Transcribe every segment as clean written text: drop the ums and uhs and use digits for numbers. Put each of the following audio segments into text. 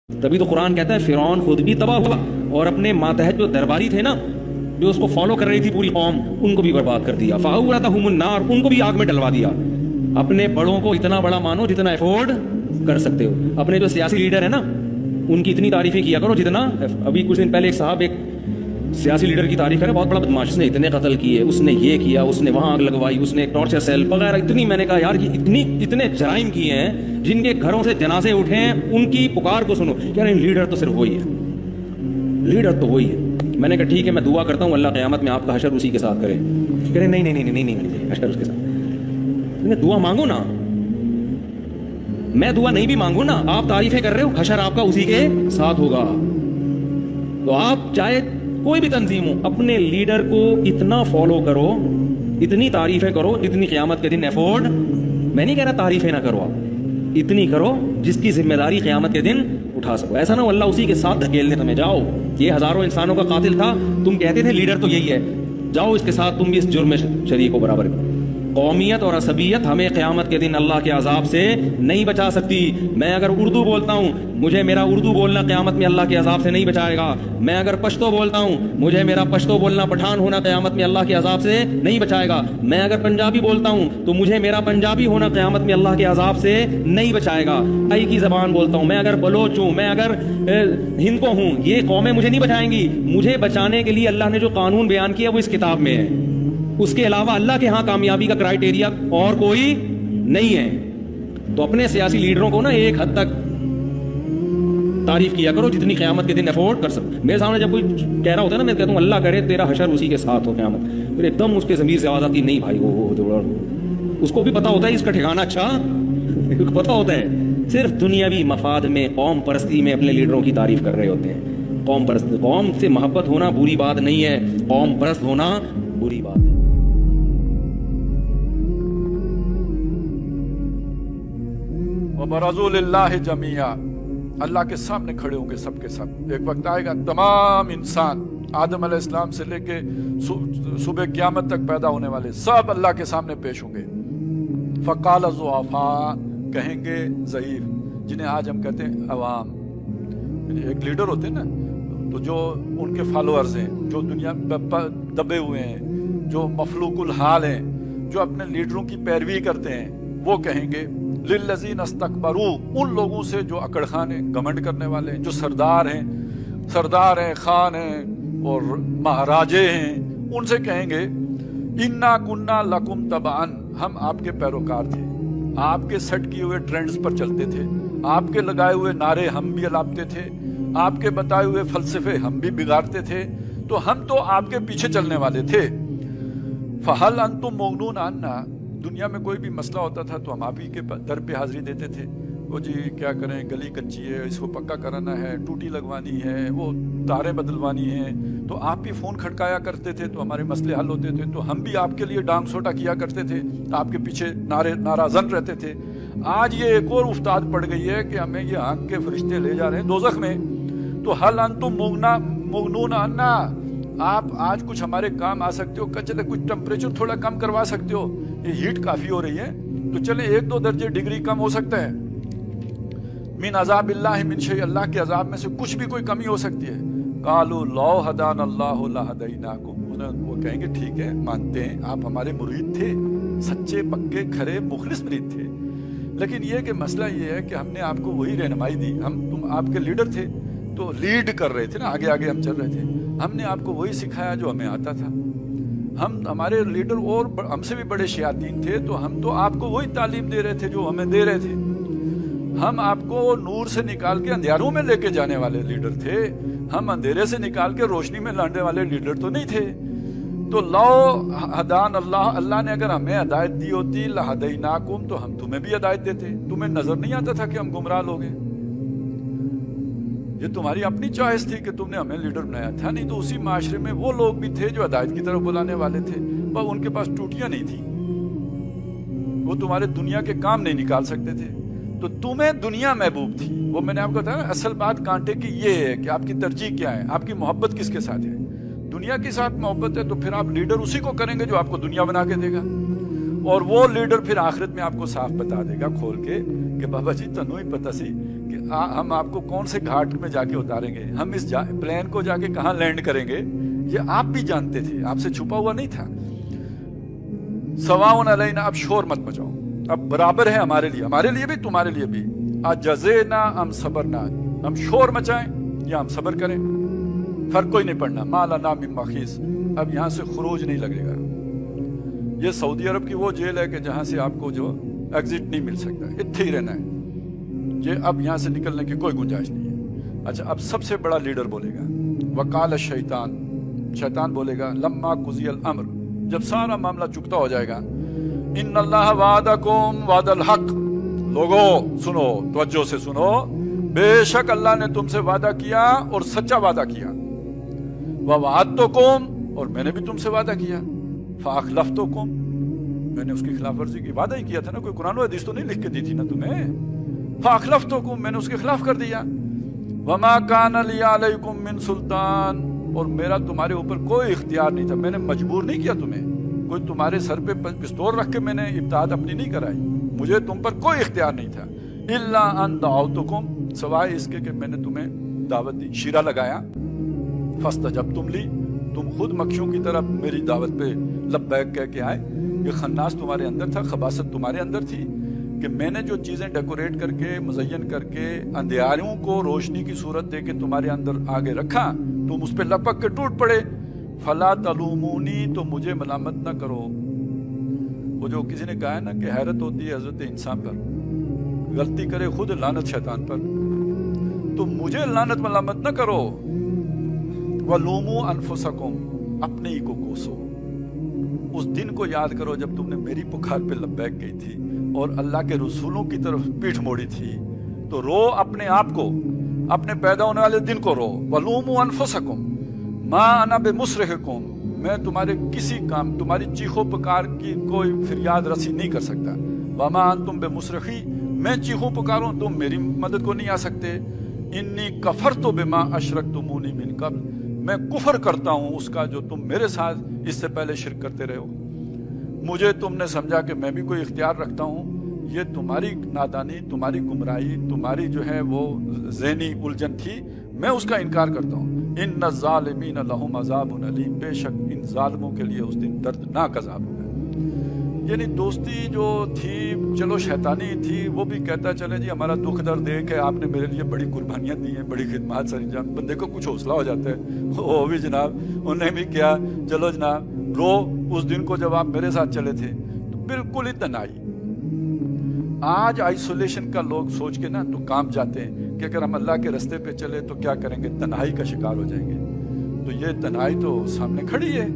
تبھی تو قرآن کہتا ہے فرعون خود بھی تباہ ہوا اور اپنے ماتحت جو درباری تھے نا، جو اس کو فالو کر رہی تھی پوری قوم، ان کو بھی برباد کر دیا. فَأَوْرَثَهُمُ النَّارَ، ان کو بھی آگ میں ڈلوا دیا. اپنے بڑوں کو اتنا بڑا مانو جتنا افورڈ کر سکتے ہو. اپنے جو سیاسی لیڈر ہیں نا، ان کی اتنی تعریفیں کیا کرو جتنا. ابھی کچھ دن پہلے ایک صاحب ایک سیاسی لیڈر کی تعریف کرے، بہت بڑا بدماش، اس نے اتنے قتل کیے، اس نے یہ کیا، اس نے وہاں آگ لگوائی، اس نے ٹارچر سیل وغیرہ اتنی. میں نے کہا یار اتنے جرائم کیے ہیں، جن کے گھروں سے جنازے اٹھے ہیں، ان کی پکار کو سنو. کہہ رہے ہیں لیڈر تو صرف وہی ہے، لیڈر تو وہی ہے. میں نے کہا ٹھیک ہے، میں دعا کرتا ہوں اللہ قیامت میں آپ کا حشر اسی کے ساتھ کرے. کہہ رہے نہیں نہیں نہیں نہیں نہیں حشر اس کے ساتھ. دعا مانگو نا، میں دعا نہیں بھی مانگوں نا، آپ تعریفیں کر رہے ہو، حشر آپ کا اسی کے ساتھ ہوگا. تو آپ چاہے کوئی بھی تنظیم ہو، اپنے لیڈر کو اتنا فالو کرو، اتنی تعریفیں کرو جتنی قیامت کے دن افورڈ. میں نہیں کہہ رہا تعریفیں نہ کرو، آپ اتنی کرو جس کی ذمہ داری قیامت کے دن اٹھا سکو. ایسا نہ ہو اللہ اسی کے ساتھ دھکیلنے تمہیں. جاؤ، یہ ہزاروں انسانوں کا قاتل تھا، تم کہتے تھے لیڈر تو یہی ہے، جاؤ اس کے ساتھ تم بھی اس جرم میں شریک ہو برابر. قومیت اور عصبیت ہمیں قیامت کے دن اللہ کے عذاب سے نہیں بچا سکتی. میں اگر اردو بولتا ہوں، مجھے میرا اردو بولنا قیامت میں اللہ کے عذاب سے نہیں بچائے گا. میں اگر پشتو بولتا ہوں، مجھے میرا پشتو بولنا پٹھان ہونا قیامت میں اللہ کے عذاب سے نہیں بچائے گا. میں اگر پنجابی بولتا ہوں تو مجھے میرا پنجابی ہونا قیامت میں اللہ کے عذاب سے نہیں بچائے گا. آئی کی زبان بولتا ہوں، میں اگر بلوچ ہوں، میں اگر ہند کو ہوں، یہ قومیں مجھے نہیں بچائیں گی. مجھے بچانے کے لیے اللہ نے جو قانون بیان کیا وہ اس کتاب میں ہے. اس کے علاوہ اللہ کے ہاں کامیابی کا کرائٹیریا اور کوئی نہیں ہے. تو اپنے سیاسی لیڈروں کو نا ایک حد تک تعریف کیا کرو جتنی قیامت کے دن افورڈ کر سکو. میرے سامنے جب کوئی کہہ رہا ہوتا ہے نا، میں کہتا ہوں اللہ کرے تیرا حشر اسی کے ساتھ ہو قیامت. پھر ایک دم اس کے ضمیر سے آواز آتی نہیں بھائی، وہ اس کو بھی پتا ہوتا ہے اس کا ٹھکانہ اچھا پتا ہوتا ہے. صرف دنیاوی مفاد میں، قوم پرستی میں اپنے لیڈروں کی تعریف کر رہے ہوتے ہیں. قوم سے محبت ہونا بری بات نہیں ہے، قوم پرست ہونا بری بات ہے. وَبَرَزُوا لِلَّهِ جَمِيعًا، اللہ کے سامنے کھڑے ہوں گے سب کے سب. ایک وقت آئے گا تمام انسان، آدم علیہ السلام سے لے کے صبح قیامت تک پیدا ہونے والے سب اللہ کے سامنے پیش ہوں گے. فَقَالَ الضُّعَفَاءُ، کہیں گے ضعیف، جنہیں آج ہم کہتے ہیں عوام. ایک لیڈر ہوتے ہیں نا، تو جو ان کے فالوورز ہیں، جو دنیا دبے ہوئے ہیں، جو مفلوق الحال ہیں، جو اپنے لیڈروں کی پیروی کرتے ہیں، وہ کہیں گے للذین استکبروا، ان لوگوں سے جو اکڑ خان ہیں، گھمنڈ کرنے والے ہیں، جو سردار ہیں، خان ہیں اور مہاراجے ہیں، ان سے کہیں گے انا کنا لکم تبعن، ہم آپ کے پیروکار تھے، آپ کے سیٹ کیے ہوئے ٹرینڈز پر چلتے تھے، آپ کے لگائے ہوئے نعرے ہم بھی الاپتے تھے، آپ کے بتائے ہوئے فلسفے ہم بھی بگاڑتے تھے، تو ہم تو آپ کے پیچھے چلنے والے تھے. فہل انتم مغنون عنا، دنیا میں کوئی بھی مسئلہ ہوتا تھا تو ہم آپ ہی کے در پہ حاضری دیتے تھے. وہ جی کیا کریں، گلی کچی ہے، اس کو پکا کرانا ہے، ٹوٹی لگوانی ہے، وہ تاریں بدلوانی ہیں، تو آپ بھی فون کھڑکایا کرتے تھے تو ہمارے مسئلے حل ہوتے تھے. تو ہم بھی آپ کے لیے ڈانگ سوٹا کیا کرتے تھے، آپ کے پیچھے نعرہ زن رہتے تھے. آج یہ ایک اور افتاد پڑ گئی ہے کہ ہمیں یہ آنکھ کے فرشتے لے جا رہے ہیں دوزخ میں. تو حل انتم مغنون عنا، آپ آج کچھ ہمارے کام آ سکتے ہو، چلے کچھ ٹمپریچر تھوڑا کم کروا سکتے ہو، یہ ہیٹ کافی ہو رہی ہے تو چلے 1-2 درجے ڈگری کم ہو سکتا ہے. من عذاب اللہ من شیء، اللہ کے عذاب میں سے کچھ بھی کوئی کمی ہو سکتی ہے. قالوا لو ہدانا اللہ لہدیناکم، وہ کہیں گے ٹھیک ہے، مانتے ہیں آپ ہمارے مرید تھے، سچے پکے کھرے مخلص مرید تھے، لیکن یہ کہ مسئلہ یہ ہے کہ ہم نے آپ کو وہی رہنمائی دی، تم آپ کے لیڈر تھے تو لیڈ کر رہے تھے نا، آگے آگے ہم چل رہے تھے، ہم نے آپ کو وہی سکھایا جو ہمیں آتا تھا. ہمارے لیڈر اور ہم سے بھی بڑے شیاطین تھے تو ہم تو آپ کو وہی تعلیم دے رہے تھے جو ہمیں دے رہے تھے. ہم آپ کو نور سے نکال کے اندھیاروں میں لے کے جانے والے لیڈر تھے، ہم اندھیرے سے نکال کے روشنی میں لانے والے لیڈر تو نہیں تھے. تو لو ہدان اللہ، اللہ نے اگر ہمیں ہدایت دی ہوتی لہدیناکم، تو ہم تمہیں بھی ہدایت دیتے. تمہیں نظر نہیں آتا تھا کہ ہم گمراہ لوگ ہیں؟ یہ تمہاری اپنی چوائس تھی کہ تم نے ہمیں لیڈر بنایا تھا. نہیں تو اسی معاشرے میں وہ لوگ بھی تھے جو ہدایت کی طرف بلانے والے تھے، پر ان کے پاس ٹوٹیاں نہیں تھیں، وہ تمہارے دنیا کے کام نہیں نکال سکتے تھے. تو تمہیں دنیا محبوب تھی. وہ میں نے آپ کو بتایا نا، اصل بات کانٹے کی یہ ہے کہ آپ کی ترجیح کیا ہے، آپ کی محبت کس کے ساتھ ہے. دنیا کے ساتھ محبت ہے تو پھر آپ لیڈر اسی کو کریں گے جو آپ کو دنیا بنا کے دے گا. اور وہ لیڈر پھر آخرت میں آپ کو صاف بتا دے گا کھول کے کہ بابا جی تنو ہی پتہ سی کہ ہم آپ کو کون سے گھاٹ میں جا کے اتاریں گے, ہم اس پلین کو جا کے کہاں لینڈ کریں گے, یہ آپ بھی جانتے تھے, آپ سے چھپا ہوا نہیں تھا. سواؤن علینا, اب شور مت مچاؤ, اب برابر ہے ہمارے لیے بھی تمہارے لیے بھی. اجزینا ام صبرنا, ہم شور مچائیں یا ہم صبر کریں, فرق کوئی نہیں پڑنا. ما لنا من محیص, اب یہاں سے خروج نہیں لگے گا. یہ سعودی عرب کی وہ جیل ہے کہ جہاں سے آپ کو جو ایگزٹ نہیں مل سکتا, اتنے ہی رہنا ہے. یہ اب یہاں سے نکلنے کی کوئی گنجائش نہیں ہے. اچھا, اب سب سے بڑا لیڈر بولے گا, وقال الشیطان, شیطان بولے گا, لما قضی الامر, جب سارا معاملہ چکتا ہو جائے گا, ان اللہ وعدکم وعد الحق, لوگوں سنو, توجہ سے سنو, بے شک اللہ نے تم سے وعدہ کیا اور سچا وعدہ کیا. ووعدتکم, اور میں نے بھی تم سے وعدہ کیا. فاخلفتکم, میں نے اس کی خلاف ورزی کی, وعدہ ہی کیا تھا نا, کوئی قرآن و حدیث تو نہیں لکھ کے دی تھی نا تمہیں. فاخلفتکم, میں نے اس کے خلاف کر دیا. وما کان لی علیکم من سلطان, اور میرا تمہارے اوپر کوئی اختیار نہیں تھا, میں نے مجبور نہیں کیا تمہیں, کوئی تمہارے سر پہ پستول رکھ کے میں نے ابتداء اپنی نہیں کرائی, مجھے تم پر کوئی اختیار نہیں تھا. الا ان دعوتکم, سوائے اس کے کہ میں نے تمہیں دعوت دی, شیرہ لگایا. فاستجبتم لی, تم خود مکھیوں کی طرح میری دعوت پہ لبیک کہہ کے آئے. یہ خناس تمہارے اندر تھا, خباثت تمہارے اندر تھی, کہ میں نے جو چیزیں ڈیکوریٹ کر کے مزین کر کے اندھیاروں کو روشنی کی صورت دے کے تمہارے اندر آگے رکھا, تم اس پہ لپک کے ٹوٹ پڑے. فلا تلومونی, تو مجھے ملامت نہ کرو. وہ جو کسی نے کہا ہے نا کہ حیرت ہوتی ہے حضرت انسان پر, غلطی کرے خود لعنت شیطان پر, تو مجھے لعنت ملامت نہ کرو. وَلُومُوا أَنفُسَكُمْ, اپنے ہی کو کوسو. اس دن کو یاد کرو جب تم نے میری پکار پہ لبیک گئی تھی اور اللہ کے رسولوں کی طرف پیٹھ موڑی تھی, تو رو اپنے آپ کو, اپنے پیدا ہونے والے دن کو رو. وَلُومُوا أَنفُسَكُمْ مَا أَنَا بِمُصْرِخِكُمْ, میں تمہارے کسی کام, تمہاری چیخو پکار کی کوئی فریاد رسی نہیں کر سکتا. وَمَا أَنْتُمْ بِمُصْرِخِي, میں چیخوں پکاروں, تم میری مدد کو نہیں آ سکتے. انی کفرت بما اشرکتمونی من قبل, میں کفر کرتا ہوں اس کا جو تم میرے ساتھ اس سے پہلے شرک کرتے رہے ہو. مجھے تم نے سمجھا کہ میں بھی کوئی اختیار رکھتا ہوں, یہ تمہاری نادانی, تمہاری گمراہی, تمہاری جو ہے وہ ذہنی الجھن تھی, میں اس کا انکار کرتا ہوں. ان الظالمین لہم عذاب علیم, بے شک ان ظالموں کے لیے اس دن دردناک عذاب ہوگا. یعنی دوستی جو تھی چلو شیطانی تھی, وہ بھی کہتا چلے جی ہمارا دکھ درد دیکھ کے آپ نے میرے لیے بڑی قربانیاں دی ہیں, بڑی خدمات سر انجام, بندے کو کچھ حوصلہ ہو جاتا ہے. وہ بھی جناب انہیں بھی کیا, چلو جناب رو, اس دن کو جب آپ میرے ساتھ چلے تھے تو بالکل ہی تنہائی. آج آئسولیشن کا لوگ سوچ کے نا تو کام جاتے ہیں کہ اگر ہم اللہ کے رستے پہ چلے تو کیا کریں گے, تنہائی کا شکار ہو جائیں گے. تو یہ تنہائی تو سامنے کھڑی ہے,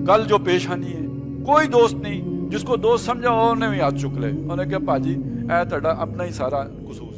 کل جو پیشانی ہے, کوئی دوست نہیں, جس کو دوست سمجھا انہیں بھی ہاتھ چک لے, انہیں کہا پاجی اے تڑا اپنا ہی سارا قصور